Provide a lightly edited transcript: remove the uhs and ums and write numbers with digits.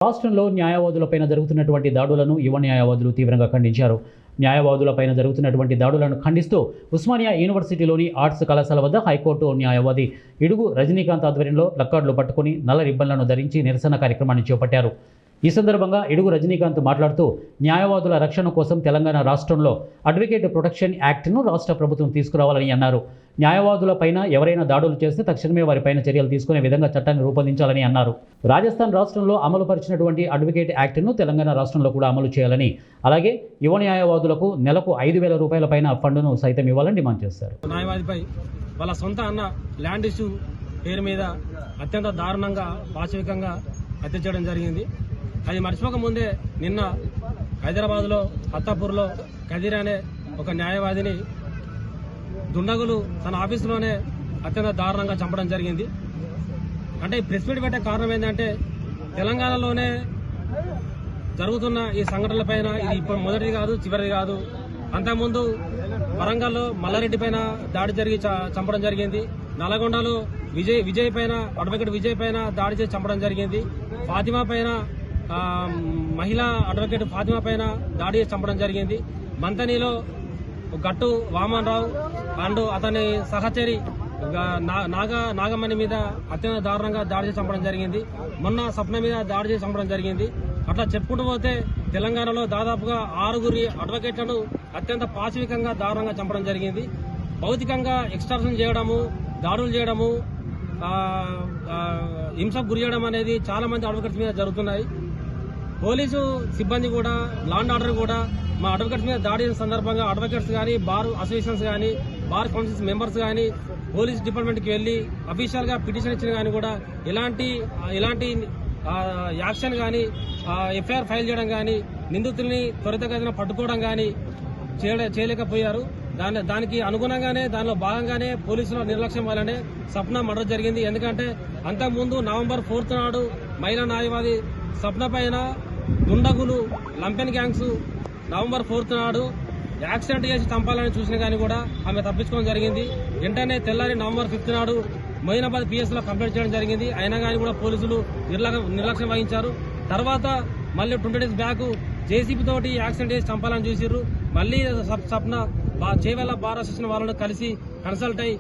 రాష్ట్రంలో న్యాయవాదులపైన జరుగుతున్నటువంటి దాడులను యువ న్యాయవాదులు తీవ్రంగా ఖండించారు. న్యాయవాదులపైన జరుగుతున్నటువంటి దాడులను ఖండిస్తూ ఉస్మానియా యూనివర్సిటీలోని ఆర్ట్స్ కళాశాల వద్ద హైకోర్టు న్యాయవాది ఇడుగు రజనీకాంత్ ఆధ్వర్యంలో ప్లకార్డులు పట్టుకుని నల్ల రిబ్బన్లను ధరించి నిరసన కార్యక్రమాన్ని చేపట్టారు. ఈ సందర్భంగా ఇడుగు రజనీకాంత్ మాట్లాడుతూ న్యాయవాదుల రక్షణ కోసం తెలంగాణ రాష్ట్రంలో అడ్వకేట్ ప్రొటెక్షన్ యాక్ట్ను రాష్ట్ర ప్రభుత్వం తీసుకురావాలని అన్నారు. న్యాయవాదులపైన ఎవరైనా దాడులు చేస్తే తక్షణమే వారిపైన చర్యలు తీసుకునే విధంగా చట్టాన్ని రూపొందించాలని అన్నారు. రాజస్థాన్ రాష్ట్రంలో అమలు పరిచినటువంటి అడ్వకేట్ యాక్ట్ను తెలంగాణ రాష్ట్రంలో కూడా అమలు చేయాలని, అలాగే యువ న్యాయవాదులకు నెలకు 5,000 రూపాయల పైన ఫండును సైతం ఇవ్వాలని డిమాండ్ చేశారు. న్యాయవాదిపై వాళ్ళ సొంత అన్న ల్యాండ్ ఇష్యూ పేరు మీద అత్యంత దారుణంగా పాశవికంగా హత్య చేయడం జరిగింది. అది మర్చిపోకముందే నిన్న హైదరాబాద్లో అత్తాపూర్లో కదీర్ అనే ఒక న్యాయవాదిని దుండగులు తన ఆఫీసులోనే అత్యంత దారుణంగా చంపడం జరిగింది. అంటే ఈ ప్రెస్ మీట్ పెట్టే కారణం ఏంటంటే తెలంగాణలోనే జరుగుతున్న ఈ సంఘటనలపైన ఇది ఇప్పుడు మొదటిది కాదు, చివరిది కాదు. అంతకుముందు వరంగల్లో మల్లారెడ్డి పైన దాడి జరిగి చంపడం జరిగింది. నల్గొండలో విజయ్ పైన అడ్వకేట్ విజయ్ పైన దాడి చేసి చంపడం జరిగింది. ఫాతిమా పైన మహిళా అడ్వకేట్ ఫాతిమా పైన దాడి చేసి చంపడం జరిగింది. మంతనిలో గట్టు వామన్ రావు అండ్ అతని సహచరి నాగమణి మీద అత్యంత దారుణంగా దాడి చేసి చంపడం జరిగింది. మొన్న స్వప్న మీద దాడి చేసి చంపడం జరిగింది. అట్లా చెప్పుకుంటూ పోతే తెలంగాణలో దాదాపుగా 6 అడ్వకేట్లను అత్యంత పాశవికంగా దారుణంగా చంపడం జరిగింది. భౌతికంగా ఎక్స్ట్రాక్షన్ చేయడము, దాడులు చేయడము, హింసకు గురి చేయడం అనేది చాలా మంది అడ్వకేట్స్ మీద జరుగుతున్నాయి. పోలీసు సిబ్బంది కూడా, లా అండ్ ఆర్డర్ కూడా మా అడ్వకేట్స్ మీద దాడి చేసిన సందర్భంగా అడ్వకేట్స్ కానీ, బార్ అసోసియేషన్స్ కానీ, బార్ కౌన్సిల్స్ మెంబర్స్ కానీ పోలీస్ డిపార్ట్మెంట్కి వెళ్లి అఫీషియల్ గా పిటిషన్ ఇచ్చిన కానీ కూడా ఎలాంటి యాక్షన్ కానీ, ఎఫ్ఐఆర్ ఫైల్ చేయడం కానీ, నిందితుల్ని త్వరితగతిన పట్టుకోవడం కానీ చేయలేకపోయారు. దానికి అనుగుణంగానే దానిలో భాగంగానే పోలీసుల నిర్లక్ష్యం వల్లనే సప్న మర్డర్ జరిగింది. ఎందుకంటే అంతకుముందు నవంబర్ 4th నాడు మహిళా న్యాయవాది సప్న పైన దుండగులు లంపెన్ గ్యాంగ్స్ నవంబర్ 4th నాడు యాక్సిడెంట్ చేసి చంపాలని చూసిన కానీ కూడా ఆమె తప్పించుకోవడం జరిగింది. వెంటనే తెల్లారి నవంబర్ 5th నాడు మొయినాబాద్ పిఎస్ లో కంప్లైంట్ చేయడం జరిగింది. అయినా కానీ కూడా పోలీసులు నిర్లక్ష్యం వహించారు. తర్వాత మళ్ళీ 20 days బ్యాక్ జేసీబీ తోటి యాక్సిడెంట్ చేసి చంపాలని చూసిర్రు. మళ్ళీ సప్న చేవెళ్ల బార్ అసోసియేషన్ వాళ్ళని కలిసి కన్సల్ట్ అయ్యి